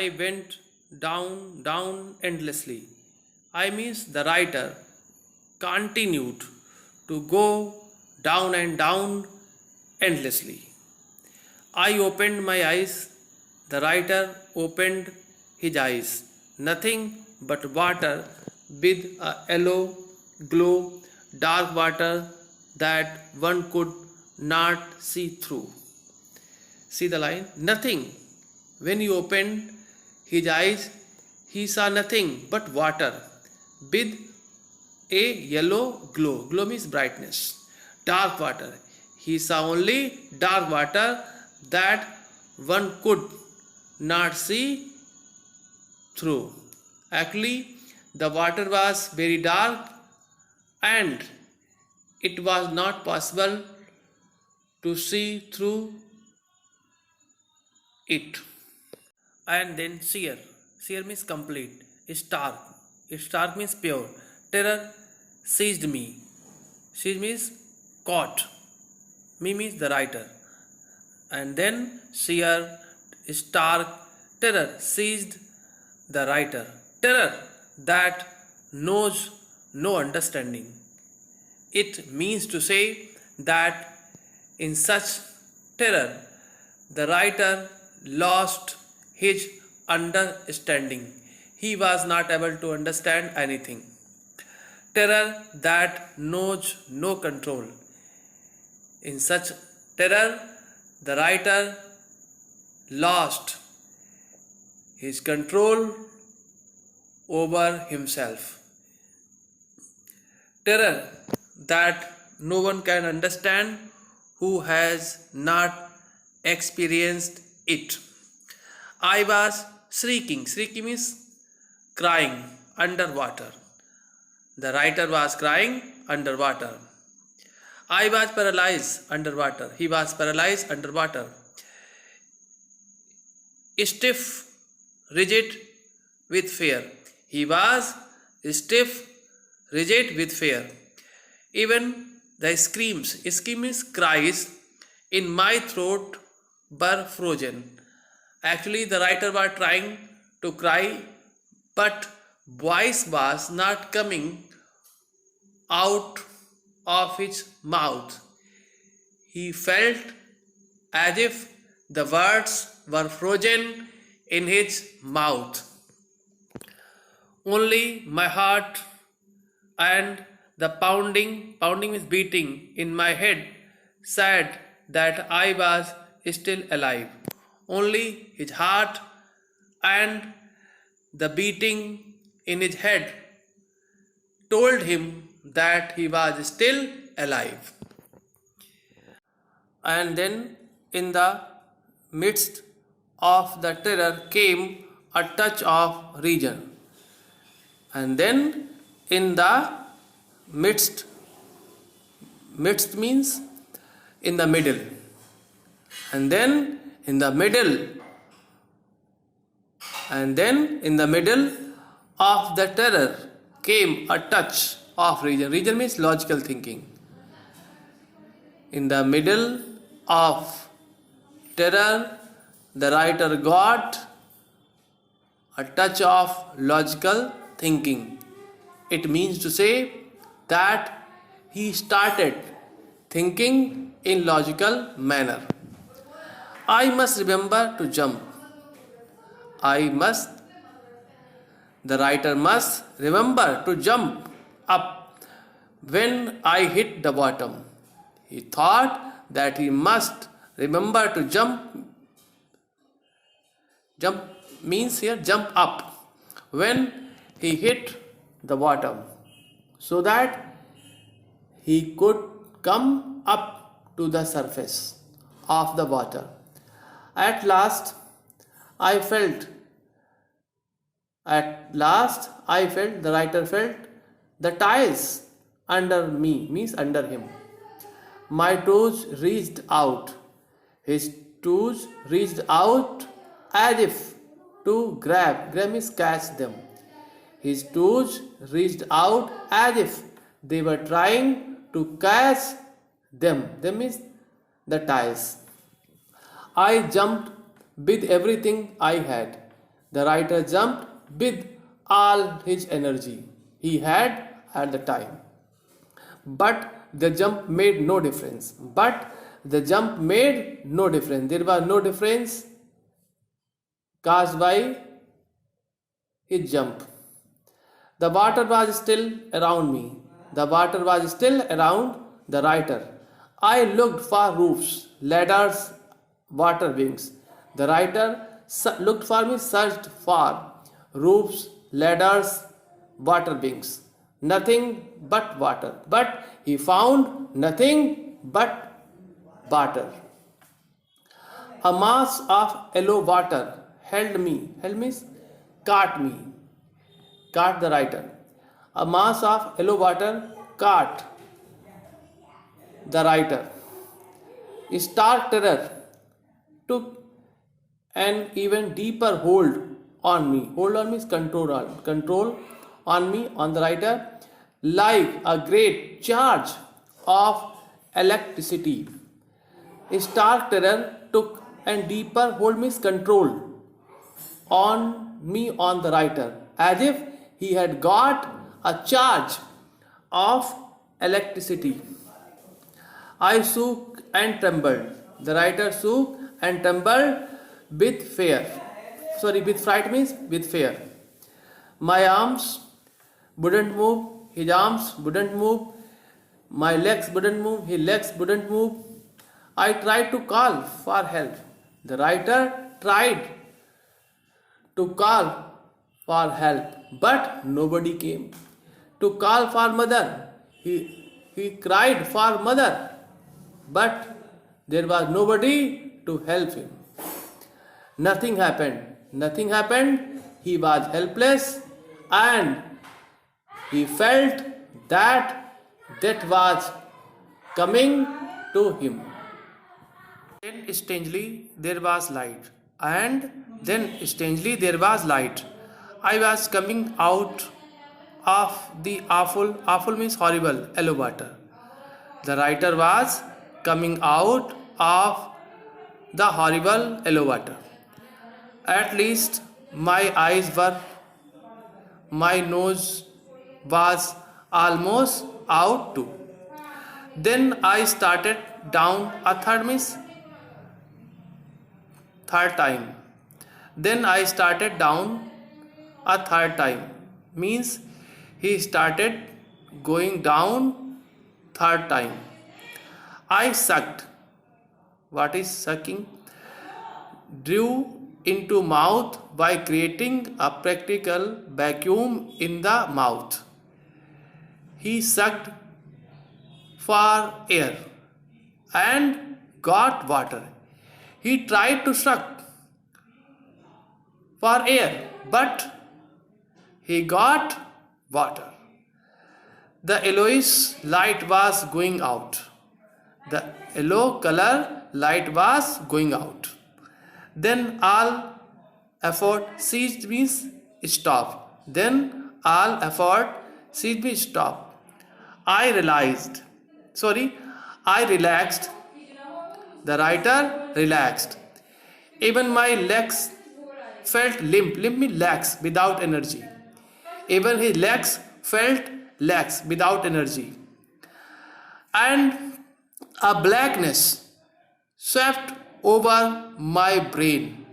I went down, down endlessly. I means the writer continued to go down and down endlessly. I opened my eyes. The writer opened his eyes. Nothing but water with a yellow glow, dark water that one could not see through. See the line? Nothing. When he opened his eyes, he saw nothing but water with a yellow glow. Glow means brightness. Dark water. He saw only dark water that one could not see through. Actually, the water was very dark and it was not possible to see through it. And then seer. Seer means complete. Stark. Stark means pure. Terror seized me. Seize means caught. Me means the writer. And then seer, stark, terror seized the writer. Terror that knows no understanding. It means to say that in such terror, the writer lost his understanding. He was not able to understand anything. Terror that knows no control. In such terror, the writer lost his control over himself. Terror that no one can understand who has not experienced it. I was shrieking. Shrieking means crying underwater. The writer was crying underwater. I was paralyzed underwater. He was paralyzed underwater. Stiff, rigid with fear. He was stiff, rigid with fear. Even the screams means cries, in my throat were frozen. Actually, the writer was trying to cry, but voice was not coming out of his mouth. He felt as if the words were frozen in his mouth. Only my heart and the pounding is beating in my head said that I was still alive. Only his heart and the beating in his head told him that he was still alive. And then in the midst of the terror came a touch of reason. And then in the midst means in the middle. And then in the middle of the terror came a touch of reason. Reason means logical thinking. In the middle of terror, the writer got a touch of logical thinking. It means to say that he started thinking in logical manner. I must remember to jump. The writer must remember to jump up when I hit the bottom. He thought that he must remember to jump. Jump means here jump up when he hit the bottom, so that he could come up to the surface of the water. At last I felt, the writer felt the tiles under me, means under him. My toes reached out. His toes reached out as if to grab means catch them. His toes reached out as if they were trying to catch them. Them means the tiles. I jumped with everything I had. The writer jumped with all his energy he had at the time. But the jump made no difference. There was no difference caused by his jump. The water was still around me. The water was still around the writer. I looked for roofs, ladders, water wings. The writer looked for me, searched for roofs, ladders, water wings. Nothing but water. But he found nothing but water. A mass of yellow water held me. Held means caught me. Caught the writer. A mass of yellow water caught the writer. Stark terror took an even deeper hold on me. Hold on means control on me, on the writer, like a great charge of electricity. Stark terror took and deeper hold means control on me, on the writer, as if he had got a charge of electricity. I shook and trembled. The writer shook and trembled with fear. With fright means with fear. My arms wouldn't move, his arms wouldn't move, my legs wouldn't move, his legs wouldn't move. I tried to call for help. The writer tried to call for help, but nobody came. To call for mother, he cried for mother, but there was nobody to help him. Nothing happened. He was helpless and he felt that death was coming to him. Then strangely there was light. I was coming out of the awful means horrible, yellow water. The writer was coming out of the horrible yellow water. At least my eyes were, my nose was almost out too. Then I started down a third time. Then I started down a third time. Means he started going down third time. I sucked. What is sucking? Drew into mouth by creating a practical vacuum in the mouth. He sucked for air and got water. He tried to suck for air, but he got water. The yellowish light was going out. The yellow color light was going out. Then all effort ceased means stop. I relaxed. The writer relaxed. Even my legs felt limp. Limp means lax, without energy. Even his legs felt lax, without energy. And a blackness swept over my brain.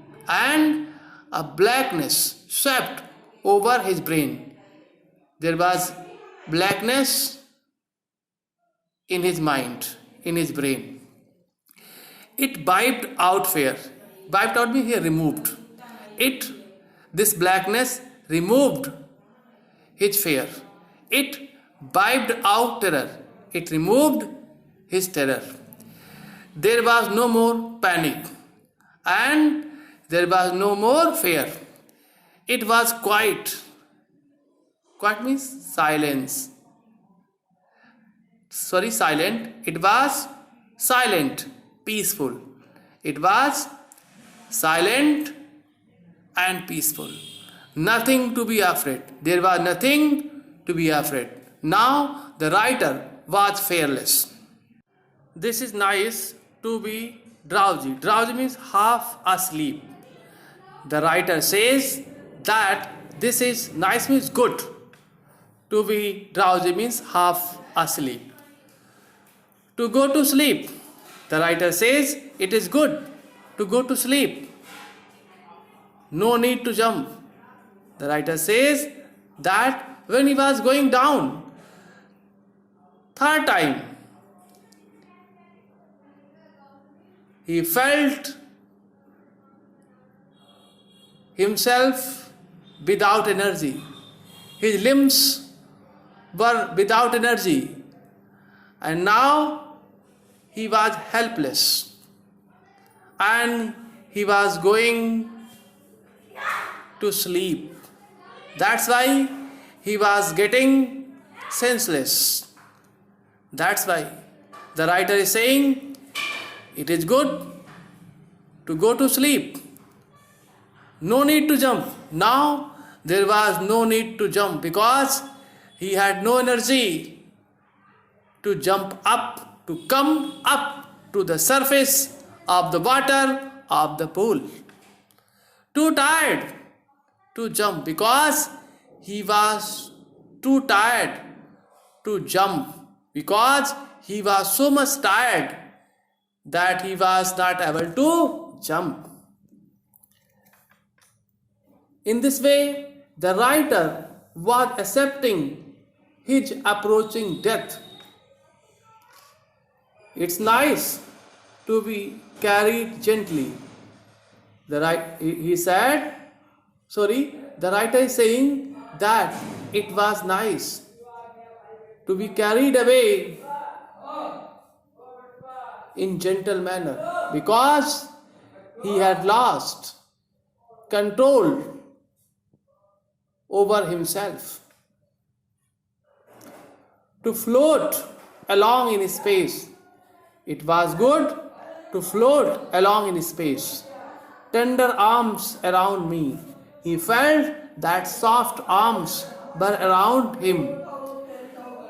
Over his brain. There was blackness in his mind, in his brain. It wiped out fear. Wiped out means he removed. This blackness removed his fear. It wiped out terror. It removed his terror. There was no more panic and there was no more fear. It was quiet. Quiet means silence. Silent. It was silent, peaceful. It was silent and peaceful. Nothing to be afraid. There was nothing to be afraid. Now the writer was fearless. This is nice to be drowsy. Drowsy means half asleep. The writer says that this is nice means good. To be drowsy means half asleep. To go to sleep, the writer says it is good to go to sleep. No need to jump. The writer says that when he was going down, third time, he felt himself without energy. His limbs were without energy, and now he was helpless, and he was going to sleep. That's why he was getting senseless. That's why the writer is saying it is good to go to sleep. No need to jump. Now there was no need to jump because he had no energy to jump up, to come up to the surface of the water of the pool. Too tired to jump because he was too tired to jump, because he was so much tired that he was not able to jump. In this way, the writer was accepting his approaching death. It's nice to be carried gently. The writer is saying that it was nice to be carried away in gentle manner because he had lost control over himself. To float along in space. It was good to float along in space. Tender arms around me. He felt that soft arms were around him.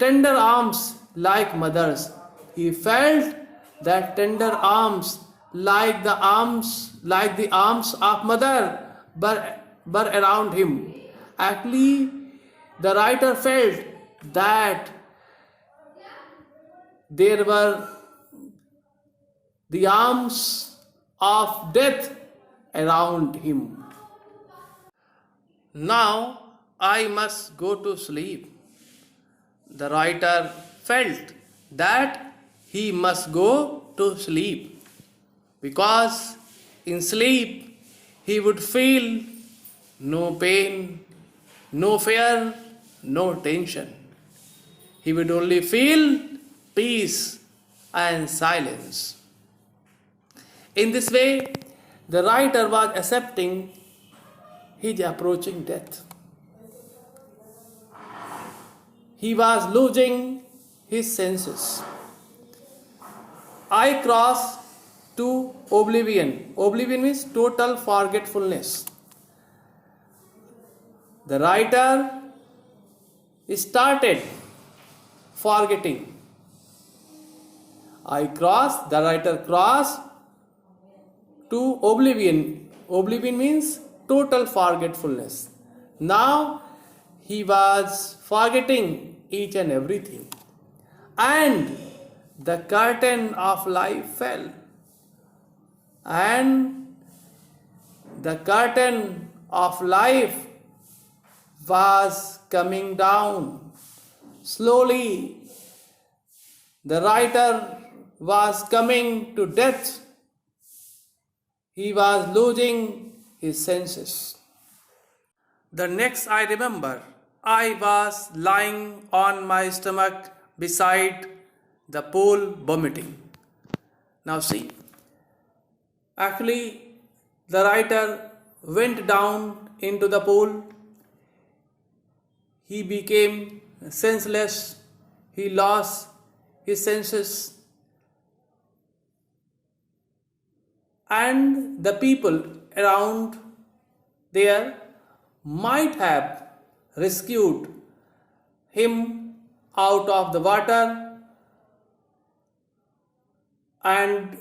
Tender arms like mothers. He felt that tender arms like the arms of mother were around him. Actually, the writer felt that there were the arms of death around him. Now I must go to sleep. The writer felt that he must go to sleep because in sleep he would feel no pain, no fear, no tension. He would only feel peace and silence. In this way, the writer was accepting his approaching death. He was losing his senses. I crossed to oblivion. Oblivion means total forgetfulness. The writer started forgetting. The writer crossed to oblivion. Oblivion means total forgetfulness. Now he was forgetting each and everything. And the curtain of life fell. And the curtain of life was coming down. Slowly, the writer was coming to death. He was losing his senses. The next I remember, I was lying on my stomach beside the pool vomiting. Now see, actually the writer went down into the pool. He became senseless. He lost his senses. And the people around there might have rescued him out of the water, and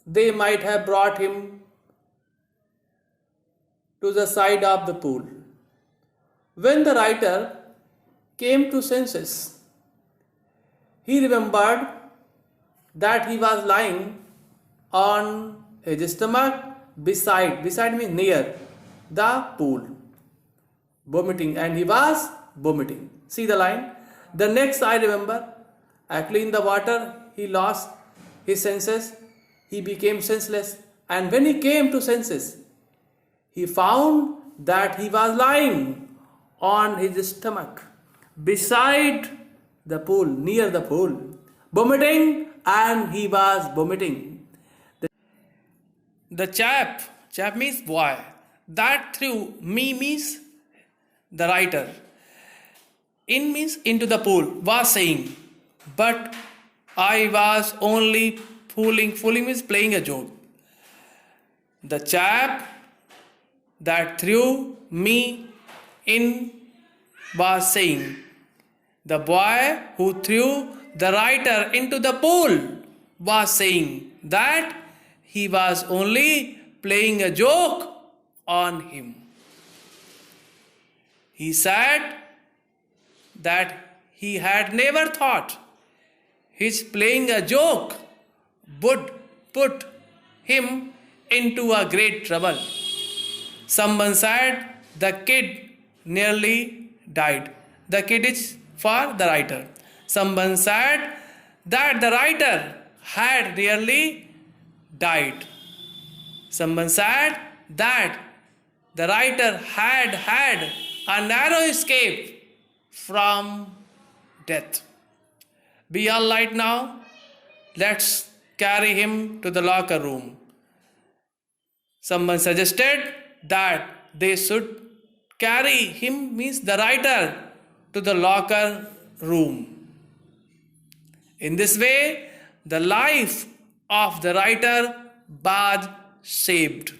they might have brought him to the side of the pool. When the writer came to senses, he remembered that he was lying on his stomach beside means near the pool, vomiting, and he was vomiting. See the line? The next I remember, actually in the water he lost his senses, he became senseless, and when he came to senses, he found that he was lying on his stomach beside the pool, near the pool, vomiting, and he was vomiting. The chap means boy, that threw me means the writer, in means into the pool, was saying, but I was only fooling means playing a joke. The chap that threw me in was saying, the boy who threw the writer into the pool was saying that he was only playing a joke on him. He said that he had never thought his playing a joke would put him into a great trouble. Someone said the kid nearly died. The kid is for the writer. Someone said that the writer had nearly died. Someone said that the writer had a narrow escape from death. Be all right now. Let's carry him to the locker room. Someone suggested that they should carry him, means the writer, to the locker room. In this way, the life of the writer was saved.